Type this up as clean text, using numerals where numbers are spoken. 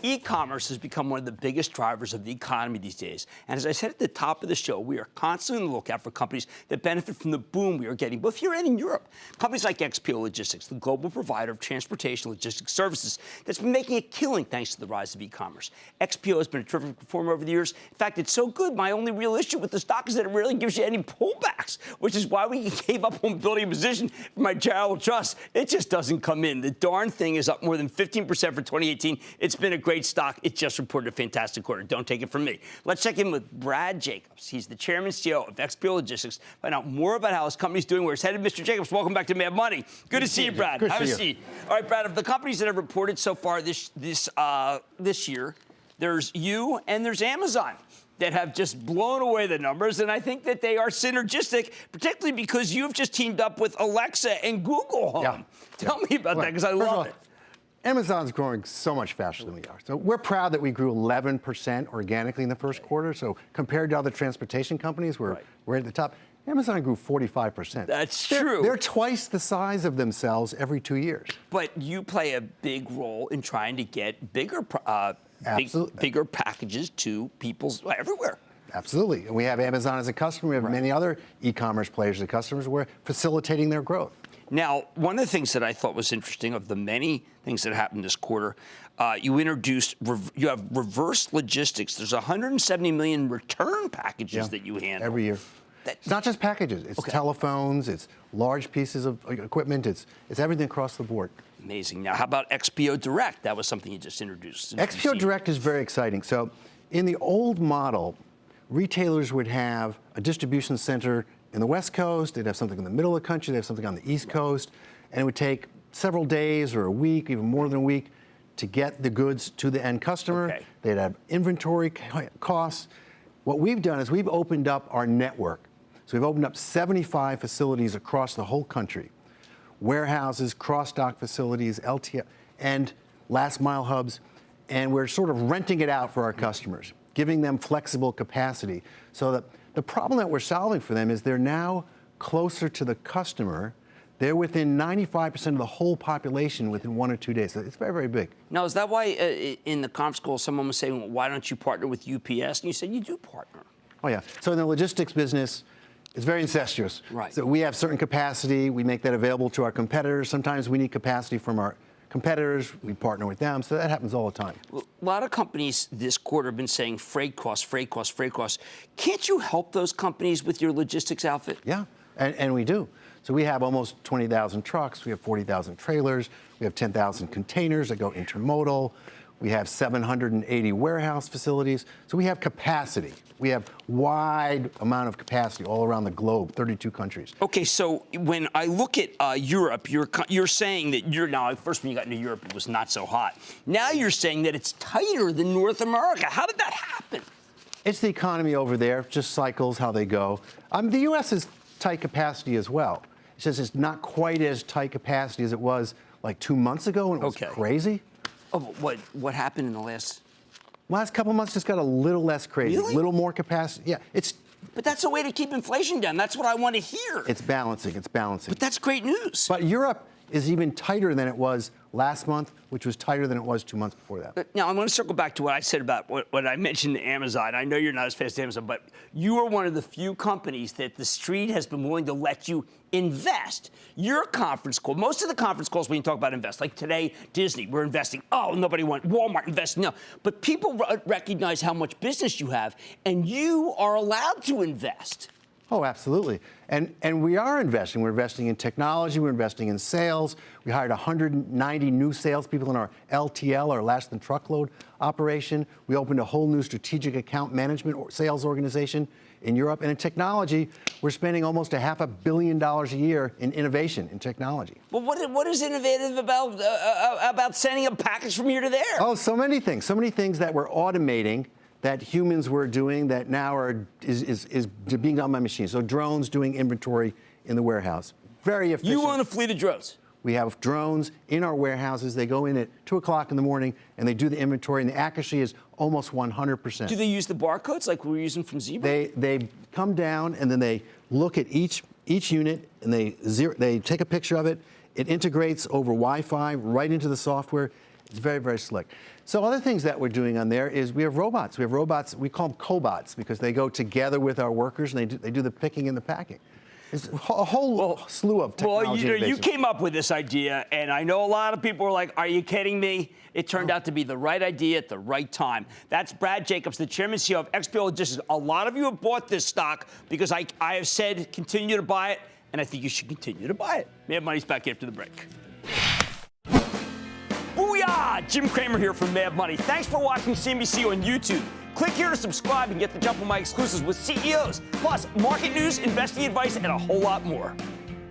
E-commerce has become one of the biggest drivers of the economy these days. And as I said at the top of the show, we are constantly on the lookout for companies that benefit from the boom we are getting both here and in Europe. Companies like XPO Logistics, the global provider of transportation logistics services that's been making a killing thanks to the rise of e-commerce. XPO has been a terrific performer over the years. In fact, it's so good, my only real issue with the stock is that it rarely gives you any pullbacks, which is why we gave up on building a position for my charitable trust. It just doesn't come in. The darn thing is up more than 15% for 2018. It's been a great stock. It just reported a fantastic quarter. Don't take it from me. Let's check in with Brad Jacobs. He's the chairman and CEO of XPO Logistics. Find out more about how his company's doing, where it's headed. Mr. Jacobs, welcome back to Mad Money. Good to see you, Brad. Good Have to a see seat. All right, Brad, of the companies that have reported so far this year, there's you and there's Amazon that have just blown away the numbers, and I think that they are synergistic, particularly because you've just teamed up with Alexa and Google Home. Yeah. Tell me about that, because I love it. Amazon's growing so much faster than we are. So we're proud that we grew 11% organically in the first quarter. So compared to other transportation companies, we're at the top. Amazon grew 45%. That's true. They're twice the size of themselves every 2 years. But you play a big role in trying to get bigger packages to people's everywhere. Absolutely. And we have Amazon as a customer. We have many other e-commerce players as customers. We're facilitating their growth. Now, one of the things that I thought was interesting of the many things that happened this quarter, you have reverse logistics. There's 170 million return packages that you handle. Every year. It's not just packages. It's telephones. It's large pieces of equipment. It's everything across the board. Amazing. Now, how about XPO Direct? That was something you just introduced. XPO Direct is very exciting. So in the old model, retailers would have a distribution center in the West Coast, they'd have something in the middle of the country, they'd have something on the East Coast, and it would take several days or a week, even more than a week, to get the goods to the end customer. They'd have inventory costs. What we've done is we've opened up our network. So we've opened up 75 facilities across the whole country. Warehouses, cross-dock facilities, LTL, and last-mile hubs, and we're sort of renting it out for our customers, giving them flexible capacity so that the problem that we're solving for them is they're now closer to the customer. They're within 95% of the whole population within 1 or 2 days. So it's very, very big. Now, is that why in the conference call someone was saying, well, why don't you partner with UPS? And you said you do partner. Oh, yeah. So in the logistics business, it's very incestuous. Right. So we have certain capacity. We make that available to our competitors. Sometimes we need capacity from our competitors, we partner with them, so that happens all the time. Well, a lot of companies this quarter have been saying freight costs, freight costs, freight costs. Can't you help those companies with your logistics outfit? Yeah, and we do. So we have almost 20,000 trucks, we have 40,000 trailers, we have 10,000 containers that go intermodal, we have 780 warehouse facilities, so we have capacity. We have wide amount of capacity all around the globe, 32 countries. Okay, so when I look at Europe, you're saying that now, first when you got into Europe, it was not so hot. Now you're saying that it's tighter than North America. How did that happen? It's the economy over there, just cycles how they go. The U.S. is tight capacity as well. It's just it's not quite as tight capacity as it was like 2 months ago when it was crazy. Oh, what happened in the last couple of months? Just got a little less crazy, Really? A little more capacity. Yeah, But that's a way to keep inflation down. That's what I want to hear. It's balancing. It's balancing. But that's great news. But Europe is even tighter than it was last month, which was tighter than it was 2 months before that. Now, I'm going to circle back to what I said about what I mentioned to Amazon. I know you're not as fast as Amazon, but you are one of the few companies that the street has been willing to let you invest. Your conference call, most of the conference calls when you talk about invest, like today, Disney, we're investing. Oh, nobody wants Walmart investing. No, but people recognize how much business you have, and you are allowed to invest. Oh, absolutely. And we are investing. We're investing in technology. We're investing in sales. We hired 190 new salespeople in our LTL, our less than truckload operation. We opened a whole new strategic account management or sales organization in Europe. And in technology, we're spending almost $500 million a year in innovation in technology. Well, what is innovative about sending a package from here to there? Oh, so many things. So many things that we're automating that humans were doing that now is being done by machines. So drones doing inventory in the warehouse. Very efficient. You own a fleet of drones? We have drones in our warehouses. They go in at 2 o'clock in the morning and they do the inventory, and the accuracy is almost 100%. Do they use the barcodes like we're using from Zebra? They come down and then they look at each unit and they take a picture of it. It integrates over Wi-Fi right into the software, It's very, very slick. So other things that we're doing on there is we have robots. We have robots, we call them cobots because they go together with our workers and they do the picking and the packing. It's a whole slew of technology. Well, you came up with this idea, and I know a lot of people were like, are you kidding me? It turned out to be the right idea at the right time. That's Brad Jacobs, the chairman and CEO of XPO Logistics. A lot of you have bought this stock because I have said continue to buy it, and I think you should continue to buy it. Mad Money's back after the break. Booyah! Jim Cramer here from Mad Money. Thanks for watching CNBC on YouTube. Click here to subscribe and get the jump on my exclusives with CEOs, plus market news, investing advice, and a whole lot more.